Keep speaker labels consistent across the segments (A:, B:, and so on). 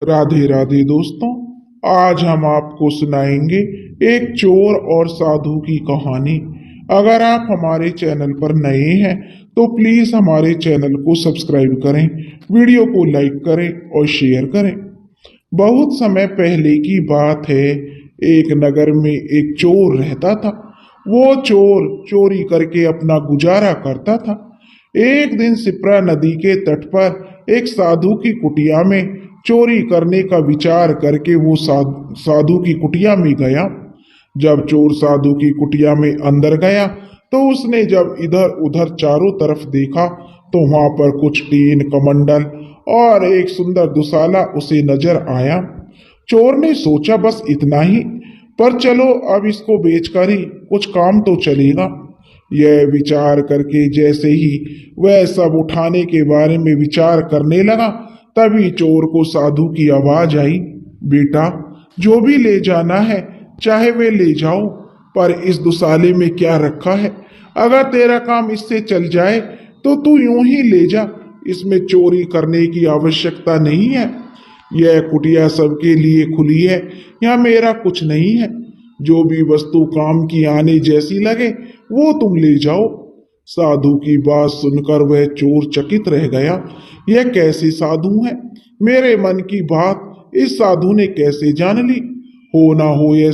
A: राधे राधे दोस्तों। आज हम आपको सुनाएंगे एक चोर और साधु की कहानी। अगर आप हमारे चैनल पर नए हैं तो प्लीज हमारे चैनल को सब्सक्राइब करें, वीडियो को लाइक करें और शेयर करें। बहुत समय पहले की बात है। एक नगर में एक चोर रहता था। वो चोर चोरी करके अपना गुजारा करता था। एक दिन सिप्रा नदी के तट पर एक साधु की कुटिया में चोरी करने का विचार करके वो साधु की कुटिया में गया। जब चोर साधु की कुटिया में अंदर गया तो उसने जब इधर उधर चारों तरफ देखा तो वहां पर कुछ टीन कमंडल और एक सुंदर दुसाला उसे नजर आया। चोर ने सोचा बस इतना ही, पर चलो अब इसको बेचकर ही कुछ काम तो चलेगा। यह विचार करके जैसे ही वह सब उठाने के बारे में विचार करने लगा, तभी चोर को साधु की आवाज आई, बेटा जो भी ले जाना है चाहे वे ले जाओ, पर इस दुसाले में क्या रखा है? अगर तेरा काम इससे चल जाए तो तू यूं ही ले जा, इसमें चोरी करने की आवश्यकता नहीं है। यह कुटिया सबके लिए खुली है, यहाँ मेरा कुछ नहीं है। जो भी वस्तु काम की आने जैसी लगे वो तुम ले जाओ। साधु की बात सुनकर वह चोर चकित रह गया। यह कैसे साधु है? मेरे मन की बात इस साधु ने कैसे जान ली? हो ना हो यह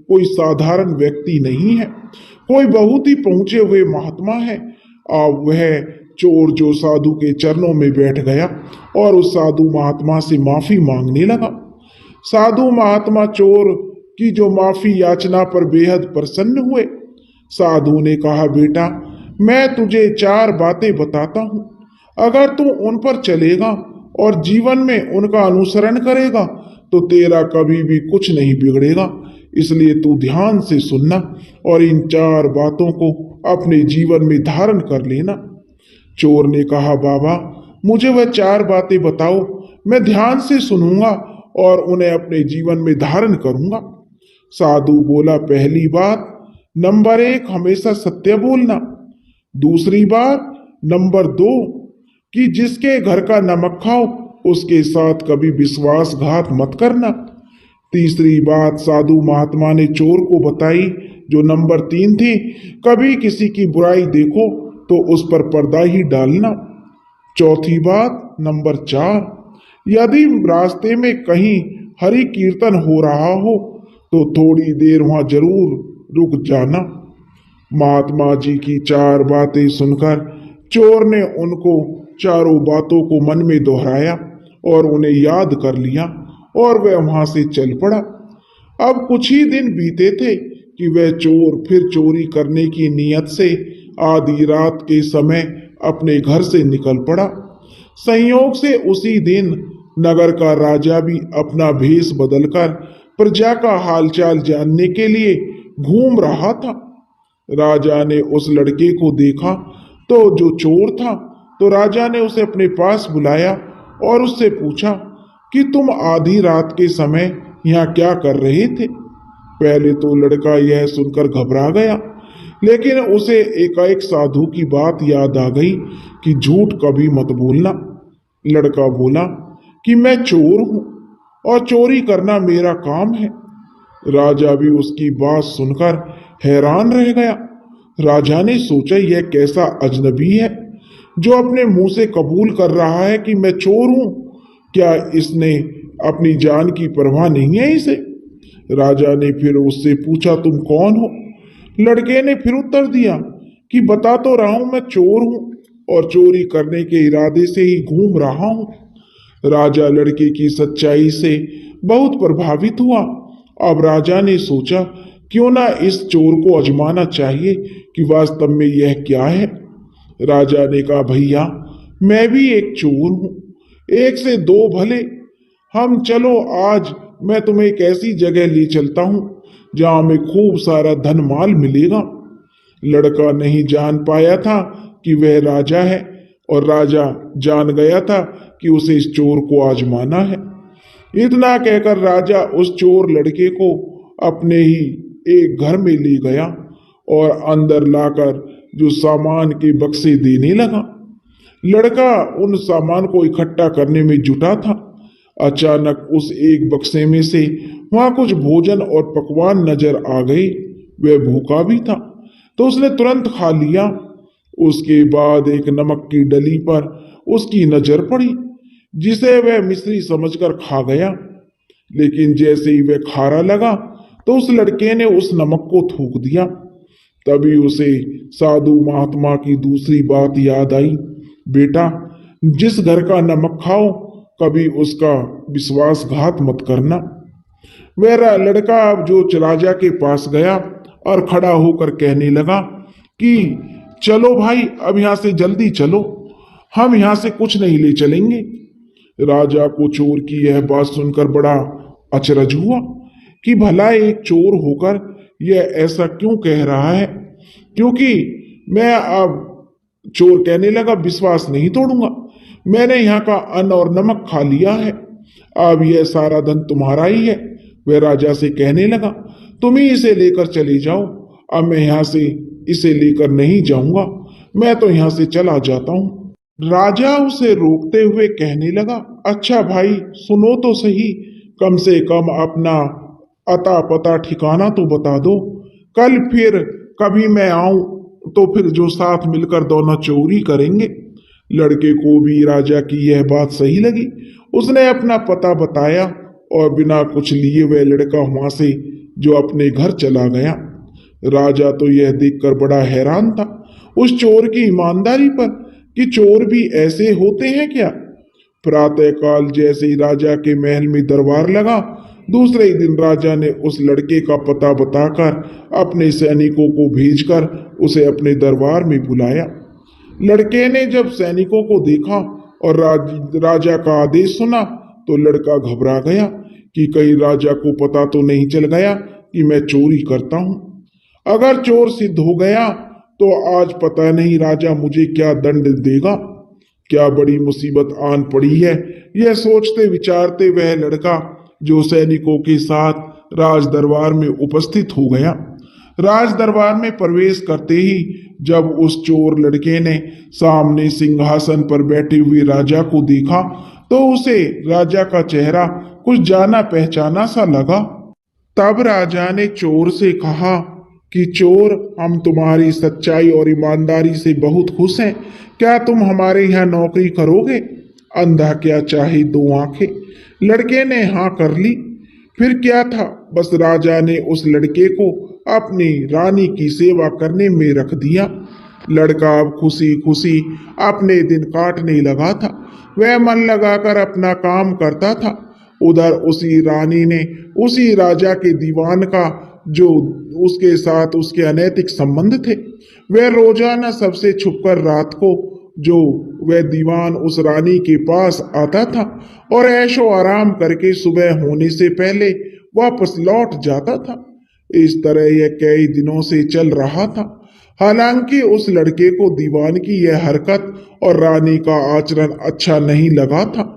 A: कोई साधारण व्यक्ति नहीं है, कोई बहुत ही पहुंचे हुए महात्मा है। अब वह चोर जो साधु के चरणों में बैठ गया और उस साधु महात्मा से माफी मांगने लगा। साधु महात्मा चोर की जो माफी याचना पर बेहद प्रसन्न हुए। साधु ने कहा, बेटा मैं तुझे 4 बातें बताता हूं, अगर तू उन पर चलेगा और जीवन में उनका अनुसरण करेगा तो तेरा कभी भी कुछ नहीं बिगड़ेगा। इसलिए तू ध्यान से सुनना और इन 4 बातों को अपने जीवन में धारण कर लेना। चोर ने कहा, बाबा मुझे वह 4 बातें बताओ, मैं ध्यान से सुनूंगा और उन्हें अपने जीवन में धारण करूंगा। साधु बोला, पहली बात, नंबर 1 हमेशा सत्य बोलना। दूसरी बात, नंबर 2 कि जिसके घर का नमक खाओ उसके साथ कभी विश्वासघात मत करना। तीसरी बात साधु महात्मा ने चोर को बताई, जो नंबर 3 थी, कभी किसी की बुराई देखो तो उस पर पर्दा ही डालना। चौथी बात नंबर 4, यदि रास्ते में कहीं हरि कीर्तन हो रहा हो तो थोड़ी देर वहां जरूर रुक जाना। महात्मा जी की 4 बातें सुनकर चोर ने उनको चारों बातों को मन में दोहराया और उन्हें याद कर लिया और वह वहां से चल पड़ा। अब कुछ ही दिन बीते थे कि वह चोर फिर चोरी करने की नीयत से आधी रात के समय अपने घर से निकल पड़ा। संयोग से उसी दिन नगर का राजा भी अपना भेष बदलकर प्रजा का हालचाल जानने के लिए घूम रहा था। राजा ने उस लड़के को देखा तो जो चोर था, तो राजा ने उसे अपने पास बुलाया और उससे पूछा कि तुम आधी रात के समय यहाँ क्या कर रहे थे? पहले तो लड़का यह सुनकर घबरा गया, लेकिन उसे एकाएक साधु की बात याद आ गई कि झूठ कभी मत बोलना। लड़का बोला कि मैं चोर हूं और चोरी करना मेरा काम है। राजा भी उसकी बात सुनकर हैरान रह गया। राजा ने सोचा, यह कैसा अजनबी है जो अपने मुंह से कबूल कर रहा है कि मैं चोर हूं? क्या इसने अपनी जान की परवाह नहीं है इसे? राजा ने फिर उससे पूछा, तुम कौन हो? लड़के ने फिर उत्तर दिया कि बता तो रहा हूं, मैं चोर हूं और चोरी करने के इरादे से ही घूम रहा हूं। राजा लड़के की सच्चाई से बहुत प्रभावित हुआ। अब राजा ने सोचा, क्यों ना इस चोर को आजमाना चाहिए कि वास्तव में यह क्या है। राजा ने कहा, भैया मैं भी एक चोर हूं, 1 से 2 भले। हम चलो, आज मैं तुम्हें एक ऐसी जगह ले चलता हूं जहां हमें खूब सारा धन माल मिलेगा। लड़का नहीं जान पाया था कि वह राजा है और राजा जान गया था कि उसे इस चोर को आजमाना है। इतना कहकर राजा उस चोर लड़के को अपने ही एक घर में ले गया और अंदर लाकर जो सामान के बक्से देने लगा। लड़का उन सामान को इकट्ठा करने में जुटा था। अचानक उस एक बक्से में से वहां कुछ भोजन और पकवान नजर आ गए। वह भूखा भी था तो उसने तुरंत खा लिया। उसके बाद एक नमक की डली पर उसकी नजर पड़ी, जिसे वह मिश्री समझकर खा गया। लेकिन जैसे ही वह खारा लगा तो उस लड़के ने उस नमक को थूक दिया। तभी उसे साधु महात्मा की दूसरी बात याद आई। बेटा, जिस घर का नमक खाओ कभी उसका विश्वासघात मत करना। मेरा लड़का अब जो राजा के पास गया और खड़ा होकर कहने लगा कि चलो भाई, अब यहां से जल्दी चलो, हम यहां से कुछ नहीं ले चलेंगे। राजा को चोर की यह बात सुनकर बड़ा अचरज हुआ कि भला एक चोर होकर यह ऐसा क्यों कह रहा है, क्योंकि मैं अब चोर कहने लगा विश्वास नहीं तोड़ूंगा। मैंने यहाँ का अन्न और नमक खा लिया है, अब यह सारा धन तुम्हारा ही है। वह राजा से कहने लगा तुम ही इसे लेकर चले जाओ, अब मैं यहाँ से इसे लेकर नहीं जाऊंगा, मैं तो यहाँ से चला जाता हूँ। राजा उसे रोकते हुए कहने लगा अच्छा भाई, सुनो तो सही, कम से कम अपना अता पता ठिकाना तो बता दो, कल फिर कभी मैं आऊं तो फिर जो साथ मिलकर दोनों चोरी करेंगे। लड़के को भी राजा की यह बात सही लगी। उसने अपना पता बताया और बिना कुछ लिए वह लड़का वहां से जो अपने घर चला गया। राजा तो यह देखकर बड़ा हैरान था उस चोर की ईमानदारी पर कि चोर भी ऐसे होते हैं क्या। प्रातःकाल जैसे ही राजा के महल में दरबार लगा, दूसरे ही दिन राजा ने उस लड़के का पता बताकर अपने सैनिकों को भेजकर उसे अपने दरबार में बुलाया। लड़के ने जब सैनिकों को देखा और राजा का आदेश सुना तो लड़का घबरा गया कि कहीं राजा को पता तो नहीं चल गया कि मैं चोरी करता हूं। अगर चोर सिद्ध हो गया तो आज पता नहीं राजा मुझे क्या दंड देगा। क्या बड़ी मुसीबत आन पड़ी है, यह सोचते विचारते वह लड़का जो सैनिकों के साथ राज दरबार में उपस्थित हो गया। राज दरबार में प्रवेश करते ही जब उस चोर लड़के ने सामने सिंहासन पर बैठे हुए राजा को देखा तो उसे राजा का चेहरा कुछ जाना पहचाना सा लगा। तब राजा ने चोर से कहा कि चोर, हम तुम्हारी सच्चाई और ईमानदारी से बहुत खुश हैं, क्या तुम हमारे यहाँ नौकरी करोगे? अंधा क्या चाहे दो आंखें। लड़के ने हाँ कर ली। फिर क्या था, बस राजा ने उस लड़के को अपनी रानी की सेवा करने में रख दिया। लड़का अब खुशी खुशी अपने दिन काटने लगा था। वह मन लगाकर अपना काम करता था। उधर उसी रानी ने उसी राजा के दीवान का जो उसके साथ उसके अनैतिक संबंध थे, वह रोजाना सबसे छुपकर रात को जो वह दीवान उस रानी के पास आता था और ऐशो आराम करके सुबह होने से पहले वापस लौट जाता था। इस तरह यह कई दिनों से चल रहा था। हालांकि उस लड़के को दीवान की यह हरकत और रानी का आचरण अच्छा नहीं लगा था,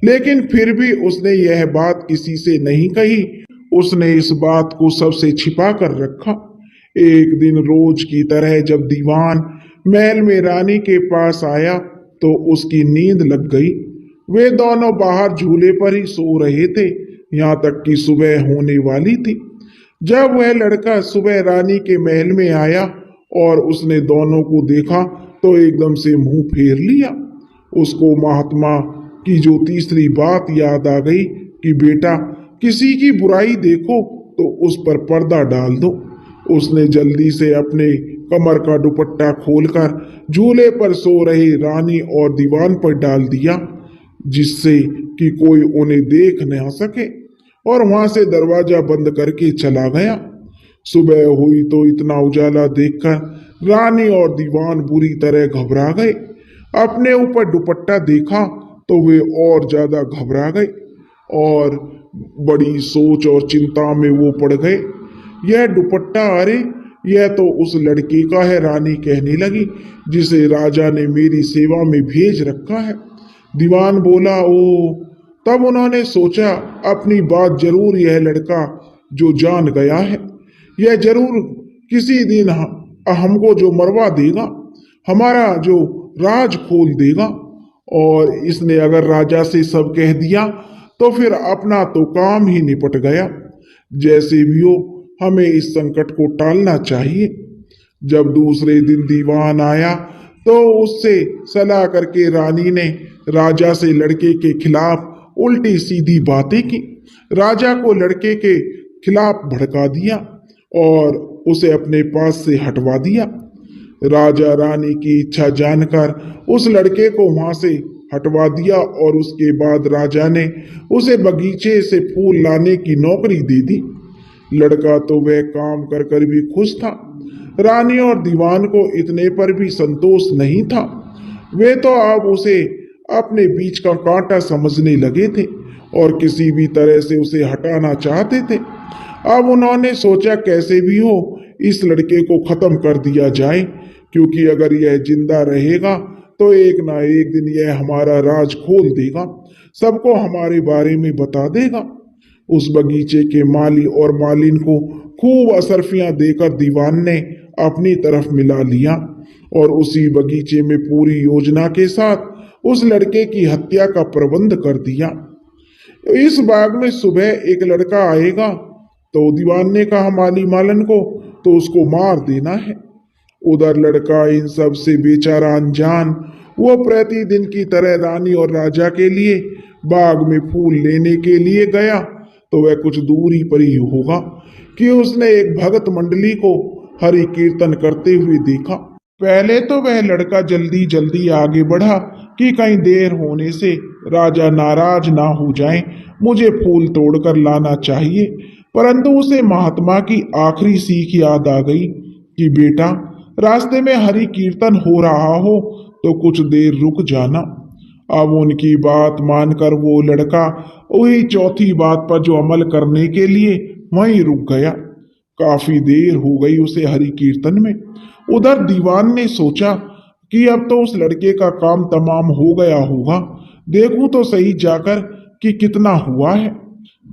A: लेकिन फिर भी उसने यह बात किसी से नहीं कही। उसने इस बात को सबसे छिपा कर रखा। एक दिन रोज की तरह जब दीवान महल में रानी के पास आया तो उसकी नींद लग गई। वे दोनों बाहर झूले पर ही सो रहे थे, यहाँ तक कि सुबह होने वाली थी। जब वह लड़का सुबह रानी के महल में आया और उसने दोनों को देखा तो एकदम से मुंह फेर लिया। उसको महात्मा की जो तीसरी बात याद आ गई कि बेटा, किसी की बुराई देखो तो उस पर पर्दा डाल दो। उसने जल्दी से अपने कमर का दुपट्टा खोलकर झूले पर सो रही रानी और दीवान पर डाल दिया, जिससे कि कोई उन्हें देख न सके, और वहां से दरवाजा बंद करके चला गया। सुबह हुई तो इतना उजाला देखकर रानी और दीवान बुरी तरह घबरा गए। अपने ऊपर दुपट्टा देखा तो वे और ज्यादा घबरा गए और बड़ी सोच और चिंता में वो पड़ गए। यह दुपट्टा, अरे यह तो उस लड़के का है, रानी कहने लगी, जिसे राजा ने मेरी सेवा में भेज रखा है। दीवान बोला, ओ। तब उन्होंने सोचा अपनी बात जरूर यह लड़का जो जान गया है, यह जरूर किसी दिन हमको जो मरवा देगा, हमारा जो राज खोल देगा। और इसने अगर राजा से सब कह दिया तो फिर अपना तो काम ही निपट गया। जैसे भी हो, हमें इस संकट को टालना चाहिए। जब दूसरे दिन दीवान आया तो उससे सलाह करके रानी ने राजा से लड़के के खिलाफ उल्टी सीधी बातें की। राजा को लड़के के खिलाफ भड़का दिया और उसे अपने पास से हटवा दिया। राजा रानी की इच्छा जानकर उस लड़के को वहां से हटवा दिया और उसके बाद राजा ने उसे बगीचे से फूल लाने की नौकरी दे दी। लड़का तो वह काम कर कर भी खुश था। रानी और दीवान को इतने पर भी संतोष नहीं था। वे तो अब उसे अपने बीच का कांटा समझने लगे थे और किसी भी तरह से उसे हटाना चाहते थे। अब उन्होंने सोचा कैसे भी हो इस लड़के को खत्म कर दिया जाए, क्योंकि अगर यह जिंदा रहेगा तो एक ना एक दिन यह हमारा राज खोल देगा, सबको हमारे बारे में बता देगा। उस बगीचे के माली और मालिन को खूब असरफियां देकर दीवान ने अपनी तरफ मिला लिया और उसी बगीचे में पूरी योजना के साथ उस लड़के की हत्या का प्रबंध कर दिया। इस बाग में सुबह एक लड़का आएगा तो दीवान ने कहा माली मालन को, तो उसको मार देना है। उधर लड़का इन सब से बेचारा अनजान वो प्रतिदिन की तरह रानी और राजा के लिए बाग में फूल लेने के लिए गया तो वह कुछ दूरी पर ही होगा कि उसने एक भगत मंडली को हरि कीर्तन करते हुए देखा। पहले तो वह लड़का जल्दी जल्दी आगे बढ़ा कि कहीं देर होने से राजा नाराज ना हो जाए, मुझे फूल तोड़कर लाना चाहिए। परंतु उसे महात्मा की आखिरी सीख याद आ गई कि बेटा, रास्ते में हरि कीर्तन हो रहा हो तो कुछ देर रुक जाना। अब उनकी बात मानकर वो लड़का वही चौथी बात पर जो अमल करने के लिए वहीं रुक गया। काफी देर हो गई उसे हरि कीर्तन में। उधर दीवान ने सोचा कि अब तो उस लड़के का काम तमाम हो गया होगा, देखूं तो सही जाकर कि कितना हुआ है।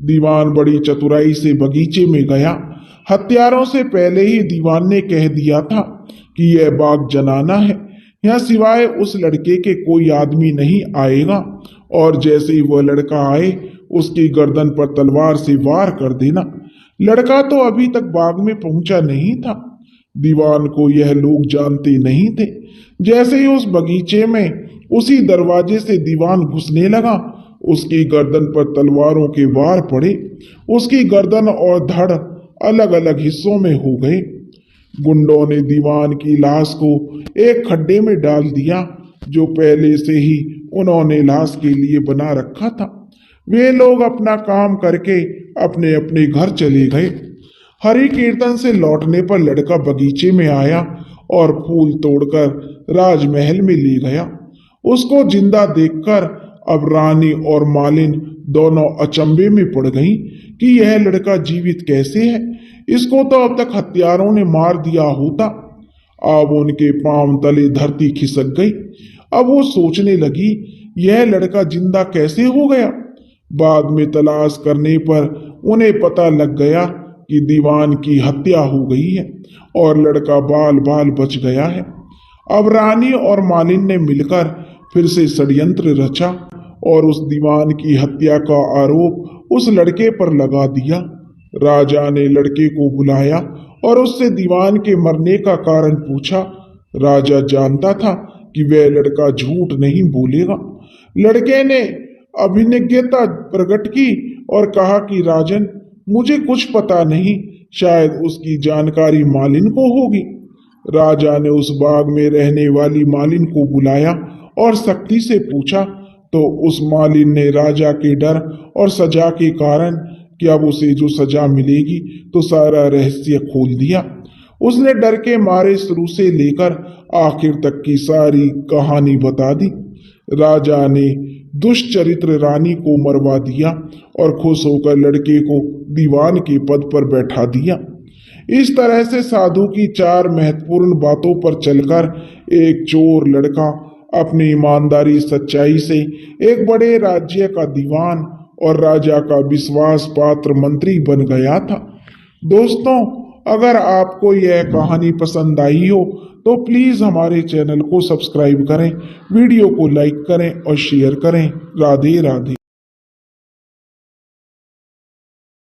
A: दीवान बड़ी चतुराई से बगीचे में गया। हत्यारों से पहले ही दीवान ने कह दिया था कि यह बाग जनाना है, यहाँ सिवाय उस लड़के के कोई आदमी नहीं आएगा और जैसे ही वह लड़का आए उसकी गर्दन पर तलवार से वार कर देना। लड़का तो अभी तक बाग में पहुंचा नहीं था। दीवान को यह लोग जानते नहीं थे। जैसे ही उस बगीचे में उसी दरवाजे से दीवान घुसने लगा, उसकी गर्दन पर तलवारों के वार पड़े। उसकी गर्दन और धड़ अलग अलग हिस्सों में हो गए। गुंडों ने दीवान की लाश को एक खड्डे में डाल दिया जो पहले से ही उन्होंने लाश के लिए बना रखा था। वे लोग अपना काम करके अपने अपने घर चले गए। हरि कीर्तन से लौटने पर लड़का बगीचे में आया और फूल तोड़कर राजमहल में ले गया। उसको जिंदा देखकर अब रानी और मालिन दोनों अचंभे में पड़ गईं कि यह लड़का जीवित कैसे है, इसको तो अब तक हत्यारों ने मार दिया होता। अब उनके पांव तले धरती खिसक गई। अब वो सोचने लगी यह लड़का जिंदा कैसे हो गया। बाद में तलाश करने पर उन्हें पता लग गया कि दीवान की हत्या हो गई है और लड़का बाल बाल बच गया है। अब रानी और मालिन ने मिलकर फिर से षड्यंत्र रचा और उस दीवान की हत्या का आरोप उस लड़के पर लगा दिया। राजा ने लड़के को बुलाया और उससे दीवान के मरने का कारण पूछा। राजा जानता था कि वह लड़का झूठ नहीं बोलेगा। लड़के ने अभिज्ञता प्रकट की और कहा कि राजन, मुझे कुछ पता नहीं, शायद उसकी जानकारी मालिन को होगी। राजा ने उस बाग में रहने वाली मालिन को बुलाया और सख्ती से पूछा तो उस मालिन ने राजा के डर और सजा के कारण कि अब उसे जो सजा मिलेगी तो सारा रहस्य खोल दिया। उसने डर के मारे शुरू से लेकर आखिर तक की सारी कहानी बता दी। राजा ने दुष्चरित्र रानी को मरवा दिया और खुश होकर लड़के को दीवान के पद पर बैठा दिया। इस तरह से साधु की 4 महत्वपूर्ण बातों पर चलकर एक चोर लड़का अपनी ईमानदारी सच्चाई से एक बड़े राज्य का दीवान और राजा का विश्वास पात्र मंत्री बन गया था। दोस्तों, अगर आपको यह कहानी पसंद आई हो तो प्लीज हमारे चैनल को सब्सक्राइब करें, वीडियो को लाइक करें और शेयर करें। राधे राधे।